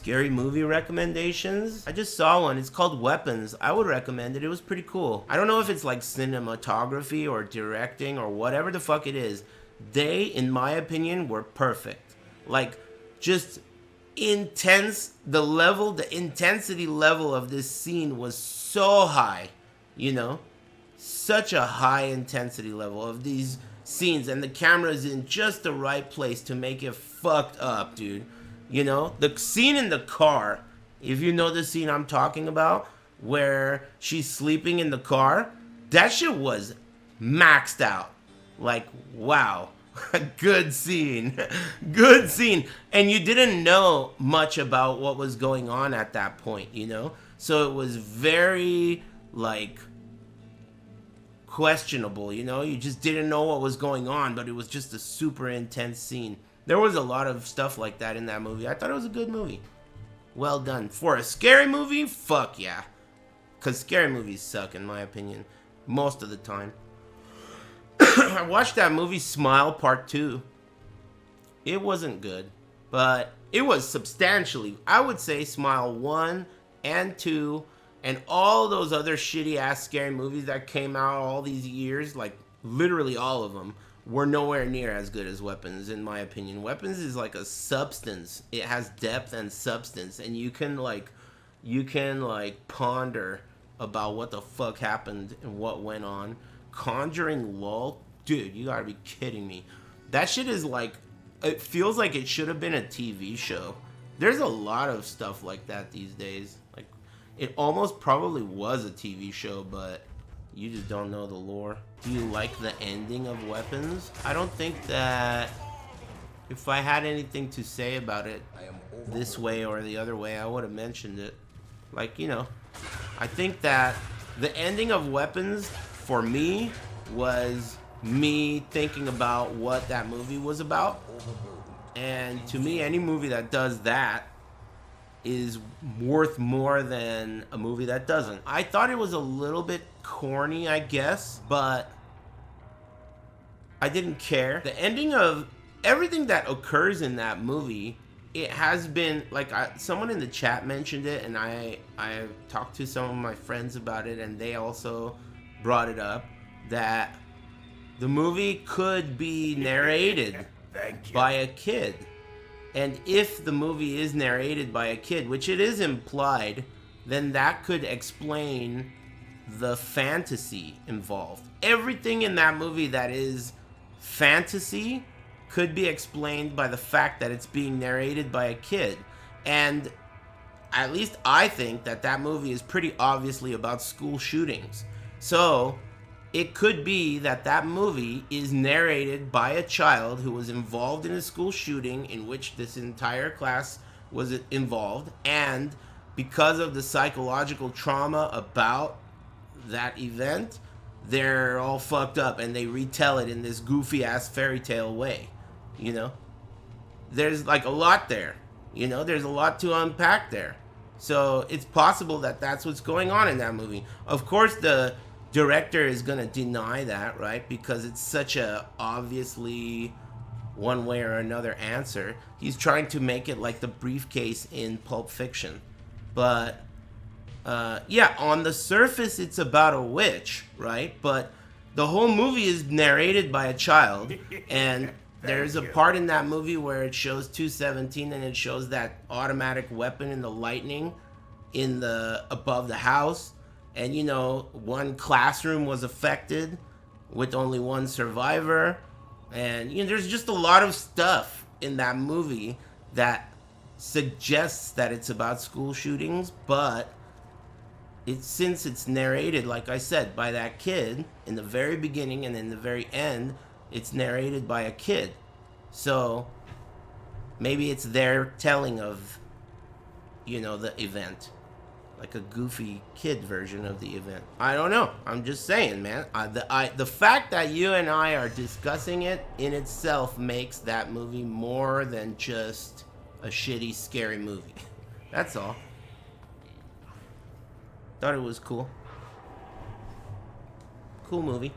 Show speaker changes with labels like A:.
A: Scary movie recommendations? I just saw one. It's called Weapons. I would recommend it. It was pretty cool. I don't know if it's like cinematography or directing or whatever the fuck it is. They, in my opinion, were perfect. Like, just intense. The intensity level of this scene was so high, you know? Such a high intensity level of these scenes, and the camera's in just the right place to make it fucked up, dude. You know, the scene in the car, if you know the scene I'm talking about, where she's sleeping in the car, that shit was maxed out. Like, wow. Good scene. Good scene. And you didn't know much about what was going on at that point, you know? So it was very, like, questionable, you know? You just didn't know what was going on, but it was just a super intense scene. There was a lot of stuff like that in that movie. I thought it was a good movie. Well done. For a scary movie, fuck yeah. Because scary movies suck, in my opinion. Most of the time. I watched that movie Smile Part 2. It wasn't good. But it was substantially, I would say Smile 1 and 2 and all those other shitty ass scary movies that came out all these years, like literally all of them, were nowhere near as good as Weapons, in my opinion. Weapons is like a substance. It has depth and substance, and you can ponder about what the fuck happened and what went on. Conjuring LOL, dude, you gotta be kidding me. That shit is like, it feels like it should have been a TV show. There's a lot of stuff like that these days. Like, it almost probably was a TV show, but you just don't know the lore. Do you like the ending of Weapons? I don't think that if I had anything to say about it this way or the other way, I would have mentioned it. Like, you know, I think that the ending of Weapons, for me, was me thinking about what that movie was about. And to me, any movie that does that is worth more than a movie that doesn't. I thought it was a little bit corny, I guess, but I didn't care. The ending of everything that occurs in that movie, it has been, like, someone in the chat mentioned it, and I talked to some of my friends about it, and they also brought it up, that the movie could be narrated by a kid. And if the movie is narrated by a kid, which it is implied, then that could explain the fantasy involved. Everything in that movie that is fantasy could be explained by the fact that it's being narrated by a kid. And at least I think that that movie is pretty obviously about school shootings. So it could be that that movie is narrated by a child who was involved in a school shooting in which this entire class was involved, and because of the psychological trauma about that event, they're all fucked up and they retell it in this goofy ass fairy tale way, you know? There's like a lot there, you know? There's a lot to unpack there. So it's possible that that's what's going on in that movie. Of course, the director is gonna deny that, right? Because it's such a obviously one way or another answer. He's trying to make it like the briefcase in Pulp Fiction. But yeah, on the surface it's about a witch, right? But the whole movie is narrated by a child, and there's a part in that movie where it shows 217 and it shows that automatic weapon in the lightning in the above the house. And, you know, one classroom was affected with only one survivor. And, you know, there's just a lot of stuff in that movie that suggests that it's about school shootings. But since it's narrated, like I said, by that kid in the very beginning and in the very end, it's narrated by a kid. So maybe it's their telling of, you know, the event. Like a goofy kid version of the event. I don't know. I'm just saying, man. The fact that you and I are discussing it in itself makes that movie more than just a shitty, scary movie. That's all. Thought it was cool. Cool movie.